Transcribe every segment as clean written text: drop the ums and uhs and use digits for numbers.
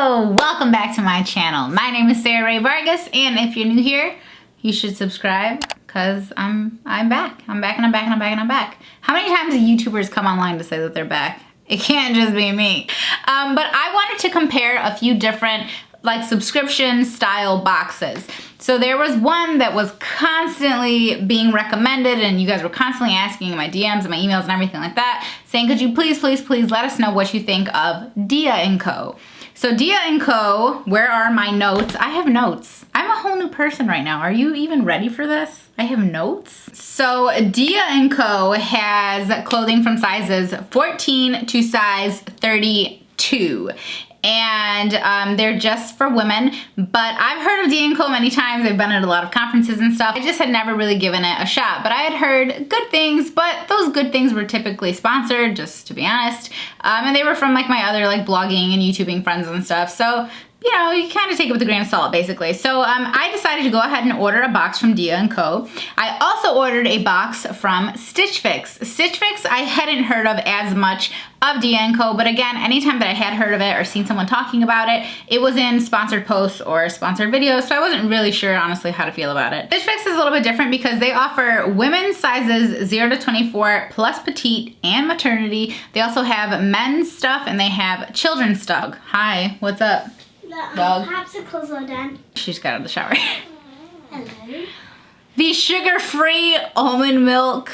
Hello, welcome back to my channel. My name is Rae Vargas, and if you're new here, you should subscribe because I'm back. I'm back and I'm back and I'm back and I'm back. How many times do YouTubers come online to say that they're back? It can't just be me. But I wanted to compare a few different like subscription style boxes. So there was one that was constantly being recommended and you guys were constantly asking in my DMs and my emails and everything like that, saying, could you please let us know what you think of Dia & Co. So Dia & Co, where are my notes? I have notes. I'm a whole new person right now. Are you even ready for this? I have notes. So Dia & Co has clothing from sizes 14 to size 32. And they're just for women, but I've heard of Dia & Co many times. They've been at a lot of conferences and stuff. I just had never really given it a shot, but I had heard good things, but those good things were typically sponsored, just to be honest. And they were from like my other like blogging and YouTubing friends and stuff. So, you know, you kind of take it with a grain of salt, basically. So I decided to go ahead and order a box from Dia & Co. I also ordered a box from Stitch Fix. Stitch Fix I hadn't heard of as much of Dia & Co, but again, anytime that I had heard of it or seen someone talking about it, it was in sponsored posts or sponsored videos, so I wasn't really sure, honestly, how to feel about it. Stitch Fix is a little bit different because they offer women's sizes 0 to 24 plus petite and maternity. They also have men's stuff and they have children's stuff. Hi, what's up? The popsicles are done. She just got out of the shower. Hello. The sugar-free almond milk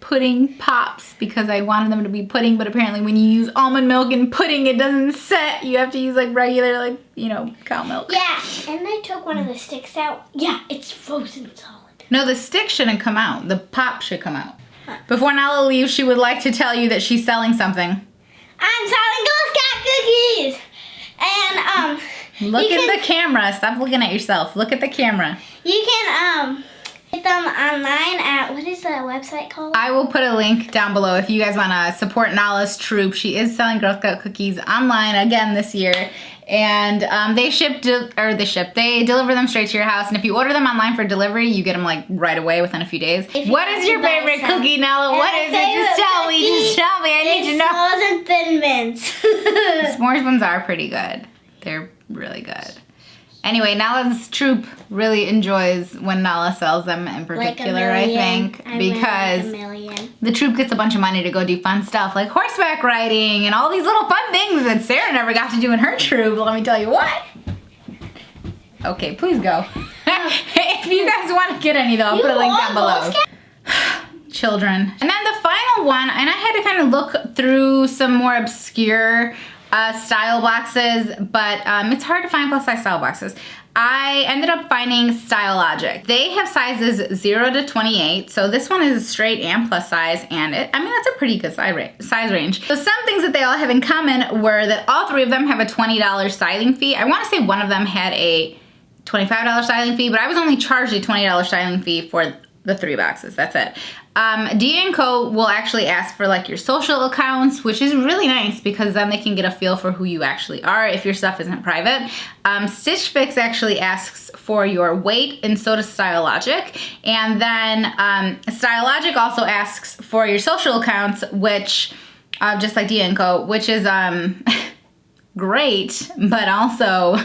pudding pops because I wanted them to be pudding, but apparently when you use almond milk in pudding, it doesn't set. You have to use like regular, like, you know, cow milk. Yeah, and I took one of the sticks out. Yeah, it's frozen solid. No, the stick shouldn't come out. The pop should come out. Huh. Before Nala leaves, she would like to tell you that she's selling something. I'm selling Girl Scout cookies! And, look at the camera. Stop looking at yourself. Look at the camera. You can, get them online at, what is the website called? I will put a link down below if you guys want to support Nala's troop. She is selling Girl Scout cookies online again this year. And they deliver them straight to your house. And if you order them online for delivery, you get them like right away within a few days. What is your favorite cookie, Nala? What is it? Just tell me. Just tell me. I need to know. S'mores and Thin Mints. The s'mores ones are pretty good. They're really good. Anyway, Nala's troop really enjoys when Nala sells them in particular, I think, because the troop gets a bunch of money to go do fun stuff like horseback riding and all these little fun things that Sarah never got to do in her troop. Let me tell you what. Okay, please go. If you guys want to get any though, I'll put a link down below. Children. And then the final one, and I had to kind of look through some more obscure style boxes, but it's hard to find plus size style boxes. I ended up finding Stylogic. They have sizes 0 to 28, so this one is straight and plus size, and that's a pretty good size range. So some things that they all have in common were that all three of them have a $20 styling fee. I want to say one of them had a $25 styling fee, but I was only charged a $20 styling fee for the 3 boxes. That's it. Dia & Co will actually ask for like your social accounts, which is really nice because then they can get a feel for who you actually are if your stuff isn't private. Stitch Fix actually asks for your weight, and so does Stylogic. And then Stylogic also asks for your social accounts, which just like Dia & Co, which is great, but also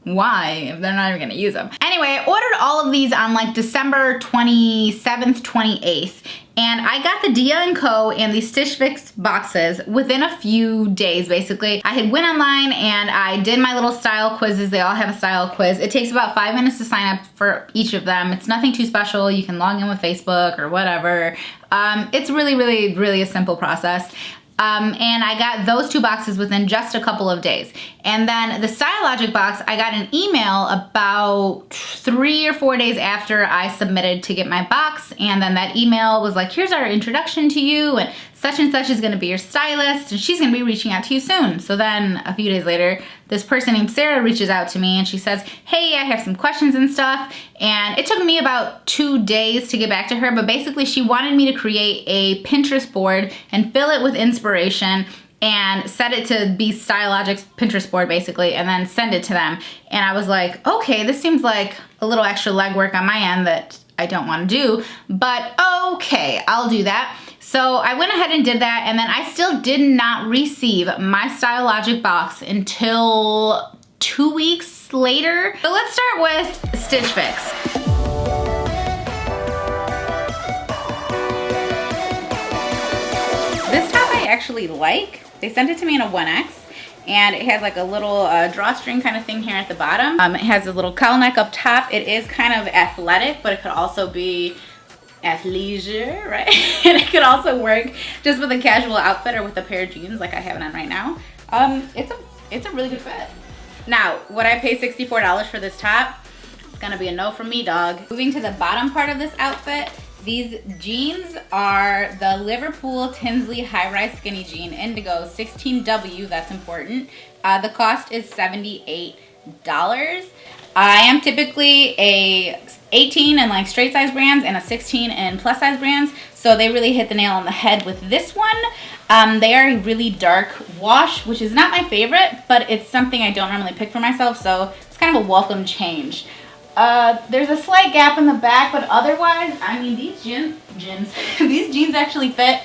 why if they're not even gonna use them? Anyway, I ordered all of these on like December 27th, 28th, and I got the Dia & Co and the Stitch Fix boxes within a few days, basically. I had went online and I did my little style quizzes. They all have a style quiz. It takes about 5 minutes to sign up for each of them. It's nothing too special. You can log in with Facebook or whatever. It's really a simple process. And I got those 2 boxes within just a couple of days. And then the Stylogic box, I got an email about 3 or 4 days after I submitted to get my box. And then that email was like, here's our introduction to you, and such is gonna be your stylist, and she's gonna be reaching out to you soon. So then a few days later, this person named Sarah reaches out to me and she says, hey, I have some questions and stuff. And it took me about 2 days to get back to her, but basically she wanted me to create a Pinterest board and fill it with inspiration and set it to be Stylogic's Pinterest board basically, and then send it to them. And I was like, okay, this seems like a little extra legwork on my end that I don't want to do, but okay, I'll do that. So I went ahead and did that, and then I still did not receive my Stylogic box until 2 weeks later. So let's start with Stitch Fix. This top I actually like. They sent it to me in a 1X. And it has like a little drawstring kind of thing here at the bottom. It has a little cowl neck up top. It is kind of athletic, but it could also be athleisure, right? And it could also work just with a casual outfit or with a pair of jeans like I have it on right now. It's a really good fit. Now, would I pay $64 for this top? It's gonna be a no from me, dog. Moving to the bottom part of this outfit, these jeans are the Liverpool Tinsley high-rise skinny jean, indigo 16W, that's important. The cost is $78. I am typically a 18 in like straight size brands and a 16 in plus size brands, so they really hit the nail on the head with this one. They are a really dark wash, which is not my favorite, but it's something I don't normally pick for myself, so it's kind of a welcome change. There's a slight gap in the back, but otherwise, I mean, these jeans actually fit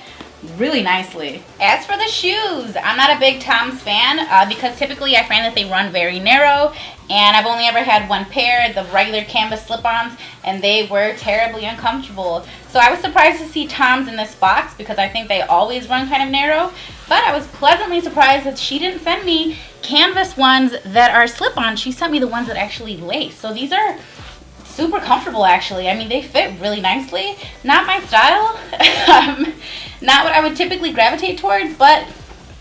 really nicely. As for the shoes, I'm not a big Tom's fan because typically I find that they run very narrow, and I've only ever had one pair, the regular canvas slip-ons, and they were terribly uncomfortable. So I was surprised to see Tom's in this box because I think they always run kind of narrow, but I was pleasantly surprised that she didn't send me canvas ones that are slip-on. She sent me the ones that actually lace. So these are super comfortable, actually. I mean, they fit really nicely. Not my style. Not what I would typically gravitate towards, but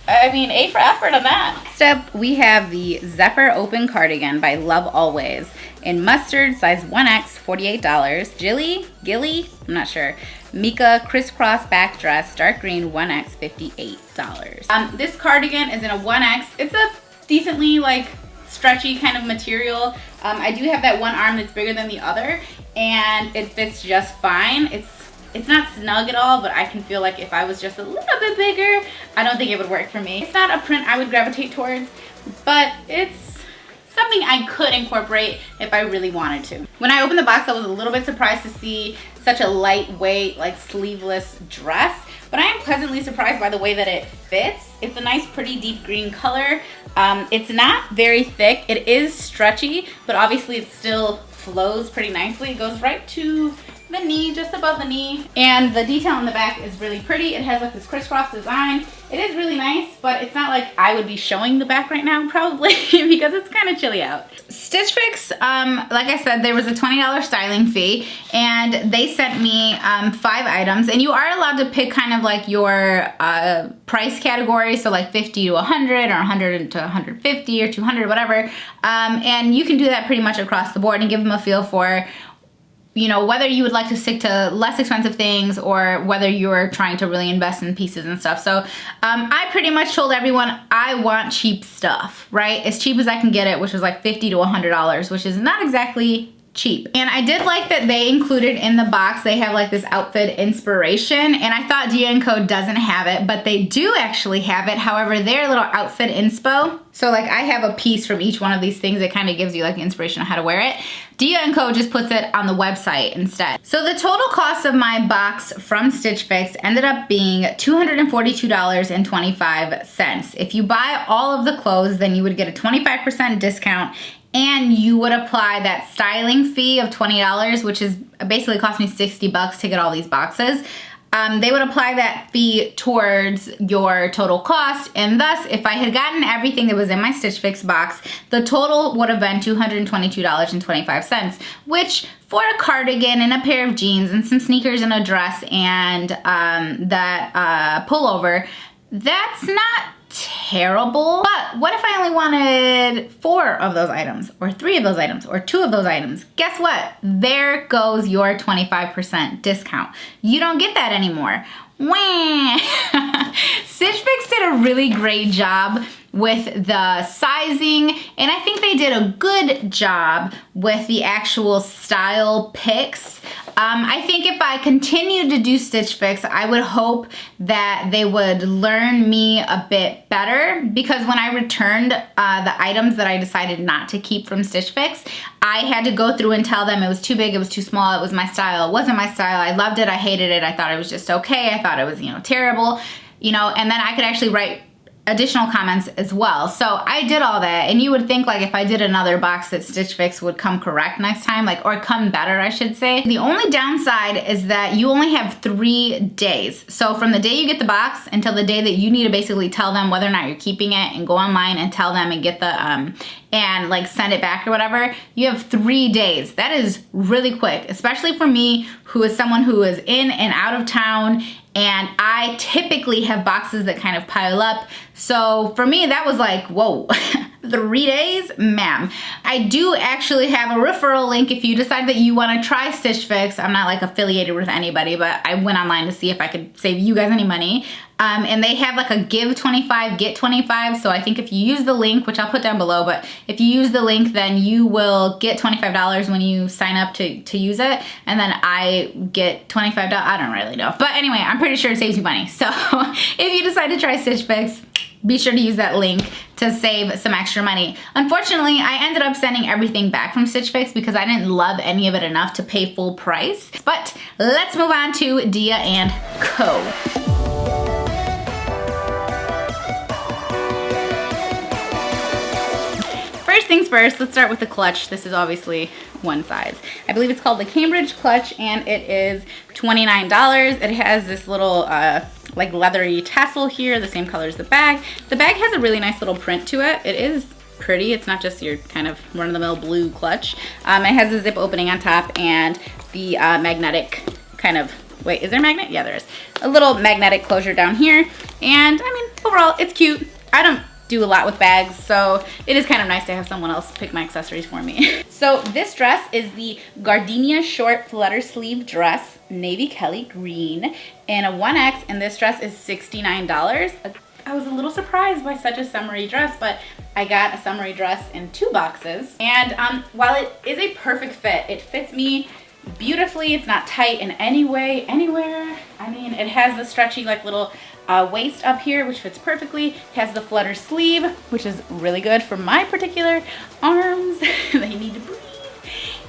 I mean, A for effort on that. Next up, we have the Zephyr Open Cardigan by Love Always in mustard, size 1X, $48. Gilli, I'm not sure. Micah Crisscross back dress, dark green, 1X, $58. This cardigan is in a 1X. It's a decently like stretchy kind of material. I do have that one arm that's bigger than the other, and it fits just fine. It's not snug at all, but I can feel like if I was just a little bit bigger, I don't think it would work for me. It's not a print I would gravitate towards, but it's something I could incorporate if I really wanted to. When I opened the box, I was a little bit surprised to see such a lightweight, like sleeveless dress, but I am pleasantly surprised by the way that it fits. It's a nice, pretty deep green color. It's not very thick. It is stretchy, but obviously it still flows pretty nicely. It goes right to the knee, just above the knee, and the detail on the back is really pretty. It has like this crisscross design. It is really nice, but it's not like I would be showing the back right now probably because it's kind of chilly out. Stitch Fix, like I said, there was a $20 styling fee, and they sent me 5 items, and you are allowed to pick kind of like your price category, so like 50 to 100 or 100 to 150 or 200, whatever, and you can do that pretty much across the board and give them a feel for, you know, whether you would like to stick to less expensive things or whether you're trying to really invest in pieces and stuff. So I pretty much told everyone I want cheap stuff, right? As cheap as I can get it, which was like $50 to $100, which is not exactly cheap. And I did like that they included in the box, they have like this outfit inspiration, and I thought Dia & Co doesn't have it, but they do actually have it. However, their little outfit inspo, so like I have a piece from each one of these things that kind of gives you like the inspiration on how to wear it. Dia & Co just puts it on the website instead. So the total cost of my box from Stitch Fix ended up being $242.25. If you buy all of the clothes, then you would get a 25% discount, and you would apply that styling fee of $20, which is basically cost me $60 to get all these boxes. They would apply that fee towards your total cost, and thus, if I had gotten everything that was in my Stitch Fix box, the total would have been $222.25, which for a cardigan and a pair of jeans and some sneakers and a dress and that pullover, that's not terrible. But what if I only wanted 4 of those items, or 3 of those items, or 2 of those items? Guess what? There goes your 25% discount. You don't get that anymore. Wah! Stitch Fix did a really great job with the sizing, and I think they did a good job with the actual style picks. I think if I continued to do Stitch Fix, I would hope that they would learn me a bit better, because when I returned the items that I decided not to keep from Stitch Fix, I had to go through and tell them it was too big, it was too small, it was my style, it wasn't my style, I loved it, I hated it, I thought it was just okay, I thought it was, you know, terrible, you know, and then I could actually write additional comments as well. So I did all that, and you would think like if I did another box that Stitch Fix would come correct next time, like, or come better, I should say. The only downside is that you only have 3 days. So from the day you get the box until the day that you need to basically tell them whether or not you're keeping it and go online and tell them and get the, and like send it back or whatever, you have 3 days. That is really quick, especially for me, who is someone who is in and out of town, and I typically have boxes that kind of pile up. So for me, that was like, whoa, 3 days, ma'am. I do actually have a referral link if you decide that you want to try Stitch Fix. I'm not like affiliated with anybody, but I went online to see if I could save you guys any money. And they have like a give 25, get 25. So I think if you use the link, which I'll put down below, but if you use the link, then you will get $25 when you sign up to use it. And then I get $25. I don't really know. But anyway, I'm pretty sure it saves you money. So if you decide to try Stitch Fix, be sure to use that link to save some extra money. Unfortunately, I ended up sending everything back from Stitch Fix because I didn't love any of it enough to pay full price. But let's move on to Dia and Co. First things first, let's start with the clutch. This is obviously one size. I believe it's called the Cambridge clutch, and it is $29. It has this little like leathery tassel here, the same color as the bag. The bag has a really nice little print to it. It is pretty. It's not just your kind of run-of-the-mill blue clutch. It has a zip opening on top and the magnetic kind of, wait, is there a magnet? Yeah, there is. A little magnetic closure down here. And I mean, overall, it's cute. I don't do a lot with bags, so it is kind of nice to have someone else pick my accessories for me. So this dress is the Gardenia short flutter sleeve dress, navy Kelly green, in a 1X, and this dress is $69. I was a little surprised by such a summery dress, but I got a summery dress in 2 boxes. And while it is a perfect fit, it fits me beautifully. It's not tight in any way, anywhere. I mean, it has the stretchy like little waist up here, which fits perfectly. It has the flutter sleeve, which is really good for my particular arms. They need to breathe.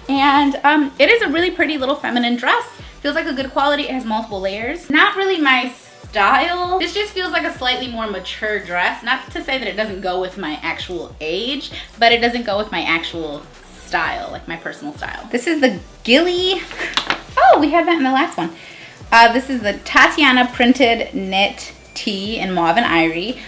And it is a really pretty little feminine dress. Feels like a good quality. It has multiple layers. Not really my style. This just feels like a slightly more mature dress. Not to say that it doesn't go with my actual age, but it doesn't go with my actual style, like my personal style. This is the Gilli. Oh, we had that in the last one. This is the Tatiana printed knit tee in mauve and ivory,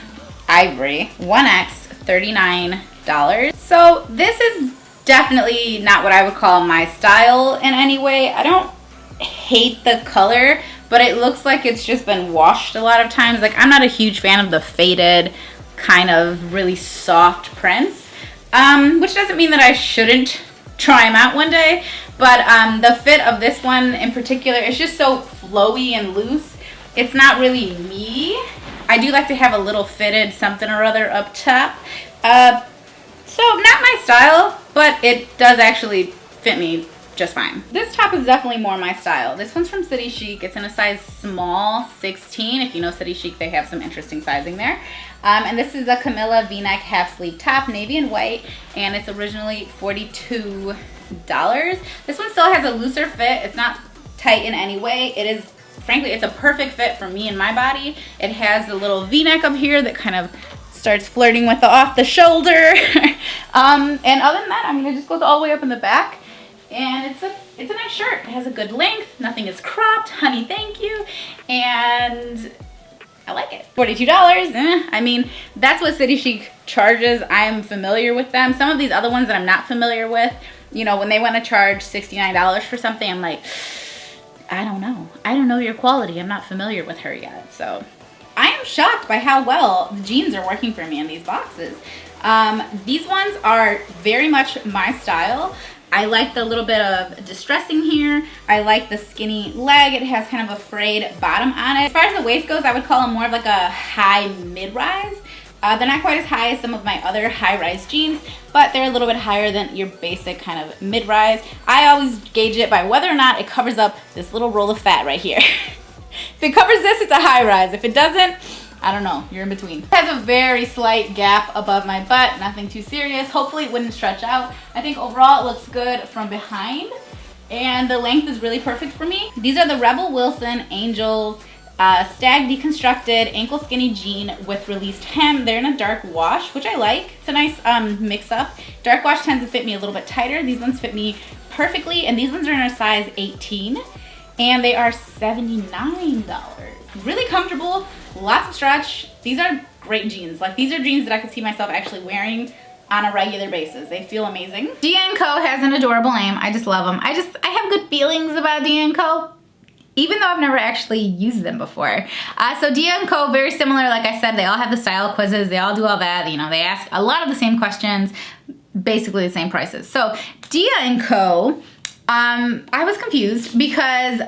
1X, $39. So this is definitely not what I would call my style in any way. I don't hate the color, but it looks like it's just been washed a lot of times. Like, I'm not a huge fan of the faded kind of really soft prints, which doesn't mean that I shouldn't try them out one day. But the fit of this one in particular is just so flowy and loose. It's not really me. I do like to have a little fitted something or other up top. So not my style, but it does actually fit me just fine. This top is definitely more my style. This one's from City Chic. It's in a size small, 16. If you know City Chic, they have some interesting sizing there. And this is a Camelia v-neck half sleeve top, navy and white, and it's originally $42. This one still has a looser fit. It's not tight in any way. It is, frankly, it's a perfect fit for me and my body. It has a little v-neck up here that kind of starts flirting with the off the shoulder. And other than that, I mean, it just goes all the way up in the back. And it's a nice shirt. It has a good length. Nothing is cropped. Honey, thank you. And I like it. $42. I mean, that's what City Chic charges. I'm familiar with them. Some of these other ones that I'm not familiar with, you know, when they want to charge $69 for something, I'm like, I don't know. I don't know your quality. I'm not familiar with her yet. So I am shocked by how well the jeans are working for me in these boxes. These ones are very much my style. I like the little bit of distressing here. I like the skinny leg. It has kind of a frayed bottom on it. As far as the waist goes, I would call them more of like a high mid-rise. They're not quite as high as some of my other high-rise jeans, but they're a little bit higher than your basic kind of mid-rise. I always gauge it by whether or not it covers up this little roll of fat right here. If it covers this, it's a high-rise. If it doesn't, I don't know, you're in between. It has a very slight gap above my butt, nothing too serious. Hopefully it wouldn't stretch out. I think overall it looks good from behind, and the length is really perfect for me. These are the Rebel Wilson Angels Stagg Deconstructed Ankle Skinny Jean with released hem. They're in a dark wash, which I like. It's a nice mix up. Dark wash tends to fit me a little bit tighter. These ones fit me perfectly, and these ones are in a size 18, and they are $79. Really comfortable, lots of stretch. These are great jeans. Like, these are jeans that I could see myself actually wearing on a regular basis. They feel amazing. Dia & Co has an adorable name. I just love them. I have good feelings about Dia & Co, even though I've never actually used them before. So Dia & Co, very similar. Like I said, they all have the style quizzes. They all do all that. You know, they ask a lot of the same questions, basically the same prices. So Dia & Co, I was confused because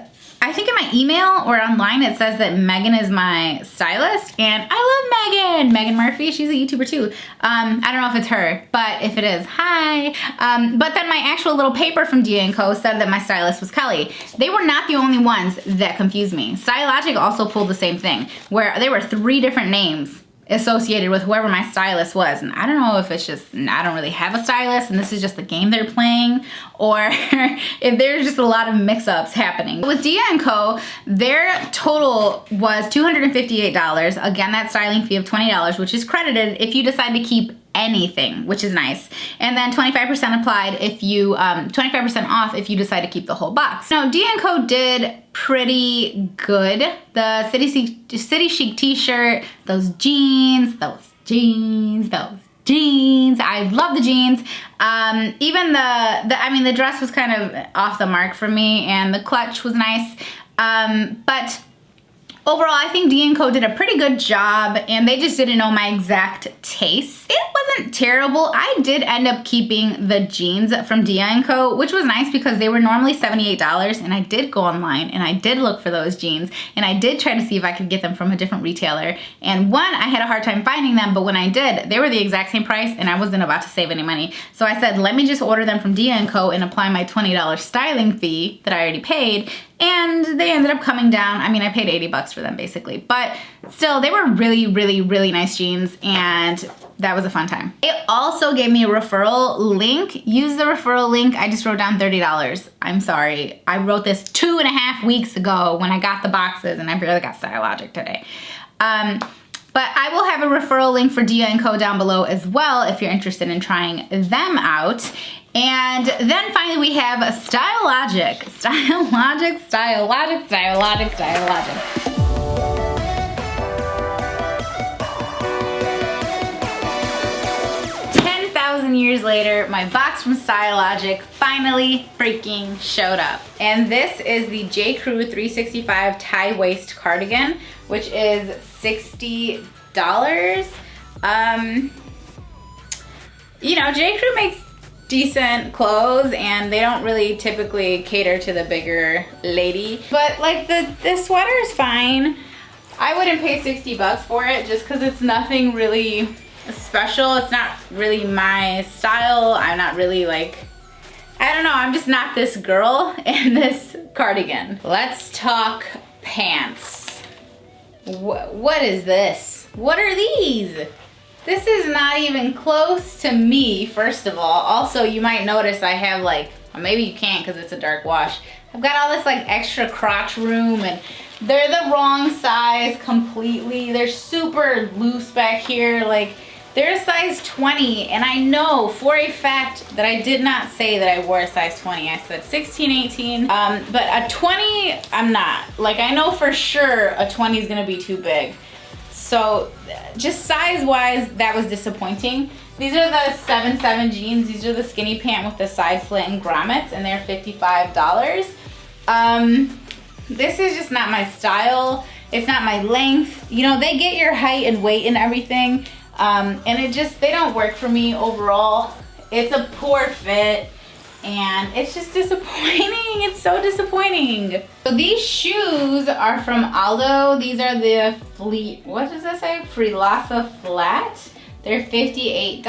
I think in my email or online it says that Megan is my stylist, and I love Megan. Megan Murphy, she's a YouTuber too. I don't know if it's her, but if it is, hi. But then my actual little paper from Dia & Co said that my stylist was Kelly. They were not the only ones that confused me. Stylogic also pulled the same thing, where there were 3 different names associated with whoever my stylist was, and I don't know if it's just I don't really have a stylist and this is just the game they're playing, or if there's just a lot of mix-ups happening. With Dia & Co, their total was $258. Again, that styling fee of $20, which is credited if you decide to keep anything, which is nice. And then 25% applied if you 25% off if you decide to keep the whole box. Now, Dia & Co did pretty good. The City Chic t-shirt, those jeans. I love the jeans. Even the dress was kind of off the mark for me, and the clutch was nice. But overall, I think Dia & Co did a pretty good job, and they just didn't know my exact taste. It wasn't terrible. I did end up keeping the jeans from Dia & Co, which was nice because they were normally $78, and I did go online and I did look for those jeans, and I did try to see if I could get them from a different retailer. And one, I had a hard time finding them, but when I did, they were the exact same price, and I wasn't about to save any money. So I said, let me just order them from Dia & Co and apply my $20 styling fee that I already paid. And they ended up coming down. I mean, I paid 80 bucks for them basically, but still, they were really, really, really nice jeans, and that was a fun time. It also gave me a referral link. Use the referral link. I just wrote down $30. I'm sorry. I wrote this 2.5 weeks ago when I got the boxes, and I barely got Stylogic today. But I will have a referral link for Dia & Co down below as well if you're interested in trying them out. And then finally we have Stylogic. Stylogic. 10,000 years later, my box from Stylogic finally freaking showed up. And this is the J. Crew 365 tie waist cardigan, which is $60. You know, J. Crew makes decent clothes, and they don't really typically cater to the bigger lady, but like the sweater is fine. I wouldn't pay 60 bucks for it just because it's nothing really special. It's not really my style. I'm not really like, I don't know, I'm just not this girl in this cardigan. Let's talk pants. What is this? What are these? This is not even close to me, first of all. Also, you might notice I have like, or maybe you can't because it's a dark wash. I've got all this like extra crotch room, and they're the wrong size completely. They're super loose back here. Like, they're a size 20, and I know for a fact that I did not say that I wore a size 20. I said 16, 18, but a 20, I'm not. Like, I know for sure a 20 is gonna be too big. So just size-wise, that was disappointing. These are the 7'7" jeans. These are the skinny pant with the side slit and grommets, and they're $55. This is just not my style. It's not my length. You know, they get your height and weight and everything, and they don't work for me overall. It's a poor fit. and it's just disappointing. It's so disappointing. So these shoes are from Aldo. These are the what does that say? Frilassa flat. They're $58.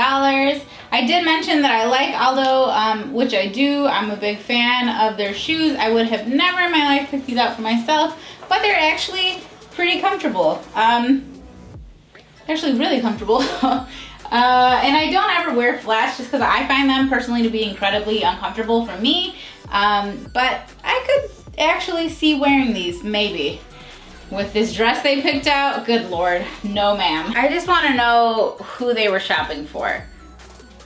I did mention that I like Aldo, which I do. I'm a big fan of their shoes. I would have never in my life picked these out for myself, but they're actually pretty comfortable. Actually really comfortable. And I don't ever wear flats just because I find them personally to be incredibly uncomfortable for me. But I could actually see wearing these, maybe. With this dress they picked out, good Lord, no ma'am. I just want to know who they were shopping for.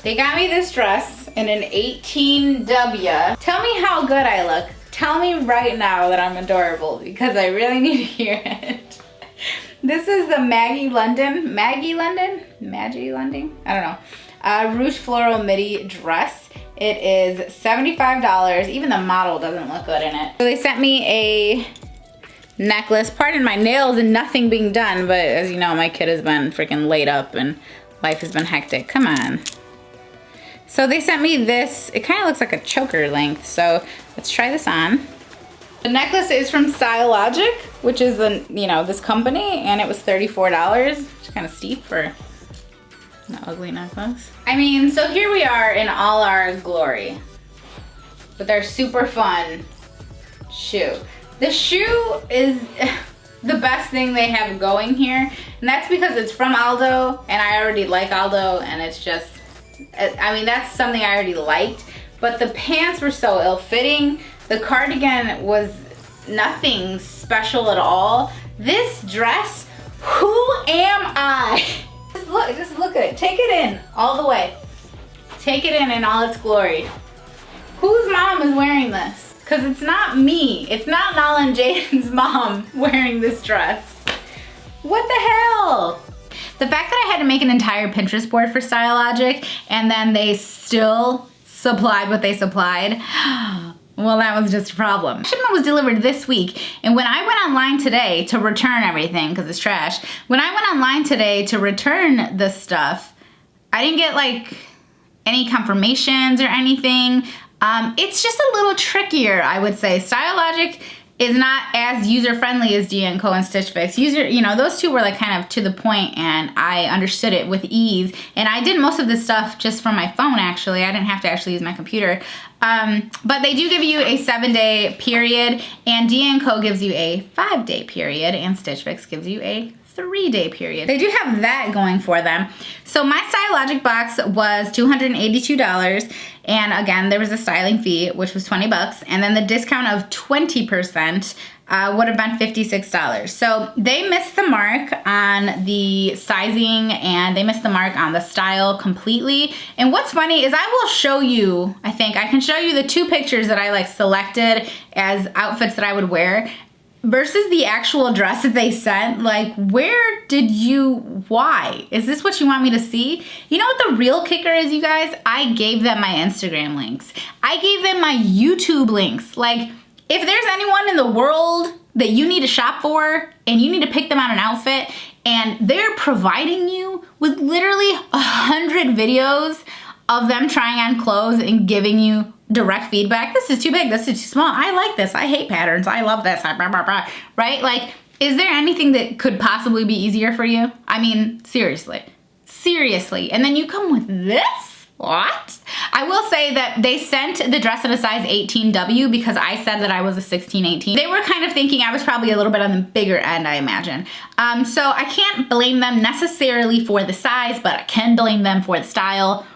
They got me this dress in an 18W. Tell me how good I look. Tell me right now that I'm adorable, because I really need to hear it. This is the Maggy London? I don't know. Rouge Floral Midi dress. It is $75. Even the model doesn't look good in it. So they sent me a necklace. Pardon my nails and nothing being done, but as you know, my kid has been freaking laid up and life has been hectic. Come on. So they sent me this. It kind of looks like a choker length, so let's try this on. The necklace is from Stylogic, which is the, you know, this company, and it was $34, which is kind of steep for an ugly necklace. I mean, so here we are in all our glory with our super fun shoe. The shoe is the best thing they have going here, and that's because it's from Aldo, and I already like Aldo, and it's just, I mean, that's something I already liked, but the pants were so ill-fitting. The cardigan was nothing special at all. This dress, who am I? Just look at it. Take it in all the way. Take it in all its glory. Whose mom is wearing this? Because it's not me. It's not Nala and Jaden's mom wearing this dress. What the hell? The fact that I had to make an entire Pinterest board for Stylogic and then they still supplied what they supplied, well, that was just a problem. Shipment was delivered this week, and when I went online today to return everything, because it's trash, when I went online today to return the stuff, I didn't get like any confirmations or anything. It's just a little trickier, I would say. Stylogic is not as user-friendly as D & Co and Stitch Fix. You know, those two were like kind of to the point, and I understood it with ease. And I did most of this stuff just from my phone, actually. I didn't have to actually use my computer. But they do give you a 7-day period, and D & Co gives you a 5-day period, and Stitch Fix gives you a 3-day period. They do have that going for them. So my Stylogic box was $282, and again, there was a styling fee, which was 20 bucks, and then the discount of 20% would have been $56. So they missed the mark on the sizing, and they missed the mark on the style completely. And what's funny is I will show you, I think I can show you the 2 pictures that I like selected as outfits that I would wear versus the actual dress that they sent. Like, where did you, why? Is this what you want me to see? You know what the real kicker is, you guys? I gave them my Instagram links. I gave them my YouTube links. Like, if there's anyone in the world that you need to shop for and you need to pick them out an outfit and they're providing you with literally 100 videos of them trying on clothes and giving you direct feedback. This is too big, this is too small, I like this, I hate patterns, I love this, right? Like, is there anything that could possibly be easier for you? I mean, seriously. And then you come with this? What? I will say that they sent the dress in a size 18W because I said that I was a 16-18. They were kind of thinking I was probably a little bit on the bigger end, I imagine. So I can't blame them necessarily for the size, but I can blame them for the style.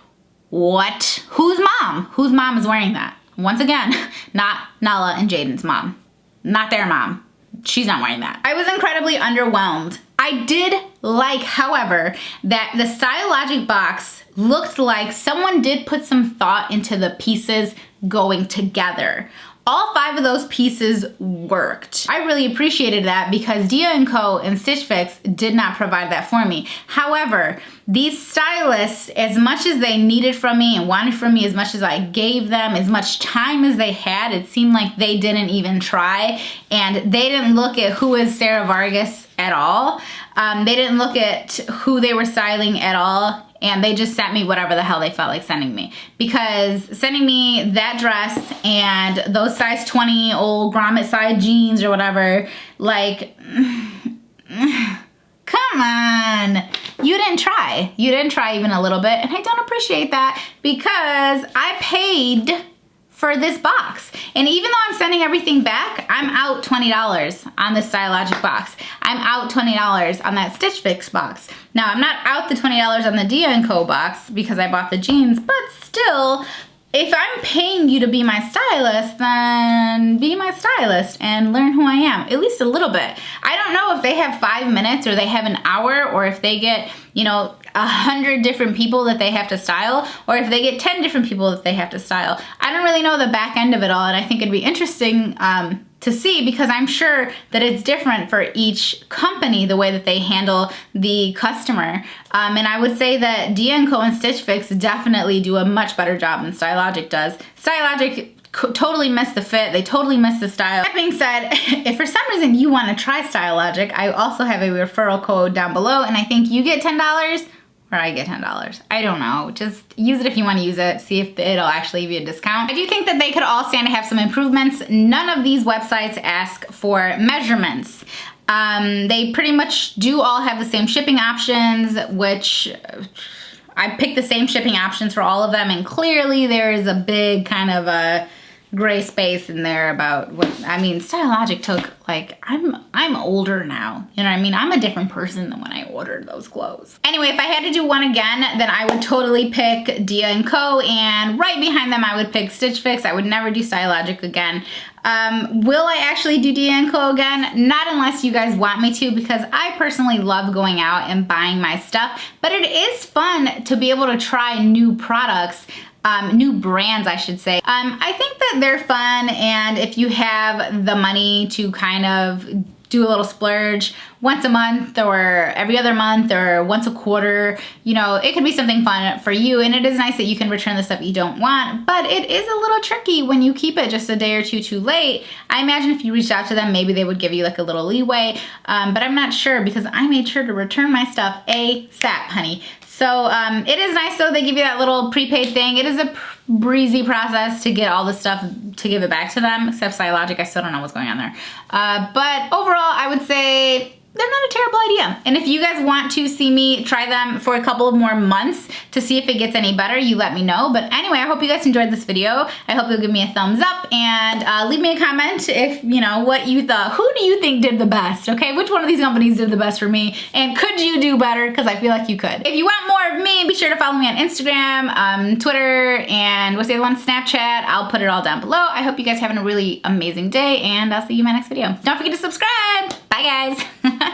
What? Whose mom? Whose mom is wearing that? Once again, not Nala and Jaden's mom. Not their mom. She's not wearing that. I was incredibly underwhelmed. I did like, however, that the Stylogic box looked like someone did put some thought into the pieces going together. All 5 of those pieces worked. I really appreciated that because D & Co and Stitch Fix did not provide that for me. However, these stylists, as much as they needed from me and wanted from me, as much as I gave them, as much time as they had, it seemed like they didn't even try, and they didn't look at who is Rae Vargas at all. They didn't look at who they were styling at all. and they just sent me whatever the hell they felt like sending me. Because sending me that dress and those size 20 old grommet size jeans or whatever, like, come on. You didn't try. You didn't try even a little bit, and I don't appreciate that because I paid for this box. And even though I'm sending everything back, I'm out $20 on this Stylogic box. I'm out $20 on that Stitch Fix box. Now, I'm not out the $20 on the Dia & Co box because I bought the jeans, but still, if I'm paying you to be my stylist, then be my stylist and learn who I am, at least a little bit. I don't know if they have 5 minutes or they have an hour, or if they get, you know, 100 different people that they have to style, or if they get 10 different people that they have to style. I don't really know the back end of it all, and I think it'd be interesting to see, because I'm sure that it's different for each company, the way that they handle the customer. And I would say that Dia & Co and Stitch Fix definitely do a much better job than Stylogic does. Stylogic totally missed the fit. They totally missed the style. That being said, if for some reason you want to try Stylogic, I also have a referral code down below, and I think you get $10 or I get $10. I don't know. Just use it if you want to use it. See if it'll actually give you a discount. I do think that they could all stand to have some improvements. None of these websites ask for measurements. They pretty much do all have the same shipping options, which I picked the same shipping options for all of them, and clearly there is a big kind of a gray space in there about what, I mean, Stylogic took, like, I'm older now, you know what I mean? I'm a different person than when I ordered those clothes. Anyway, if I had to do one again, then I would totally pick Dia & Co, and right behind them I would pick Stitch Fix. I would never do Stylogic again. Will I actually do Dia & Co again? Not unless you guys want me to, because I personally love going out and buying my stuff, but it is fun to be able to try new products, new brands, I should say. I think that they're fun, and if you have the money to kind of do a little splurge once a month or every other month or once a quarter, you know, it could be something fun for you, and it is nice that you can return the stuff you don't want, but it is a little tricky when you keep it just a day or two too late. I imagine if you reached out to them, maybe they would give you like a little leeway, but I'm not sure because I made sure to return my stuff ASAP, honey. So it is nice though, they give you that little prepaid thing. It is a breezy process to get all the stuff to give it back to them, except Stylogic, I still don't know what's going on there. But overall, I would say they're not a terrible idea. And if you guys want to see me try them for a couple of more months to see if it gets any better, you let me know. But anyway, I hope you guys enjoyed this video. I hope you'll give me a thumbs up and leave me a comment if, you know, what you thought. Who do you think did the best, okay? Which one of these companies did the best for me? And could you do better? Because I feel like you could. If you want more of me, be sure to follow me on Instagram, Twitter, and what's the other one? Snapchat. I'll put it all down below. I hope you guys are having a really amazing day, and I'll see you in my next video. Don't forget to subscribe. Bye, guys.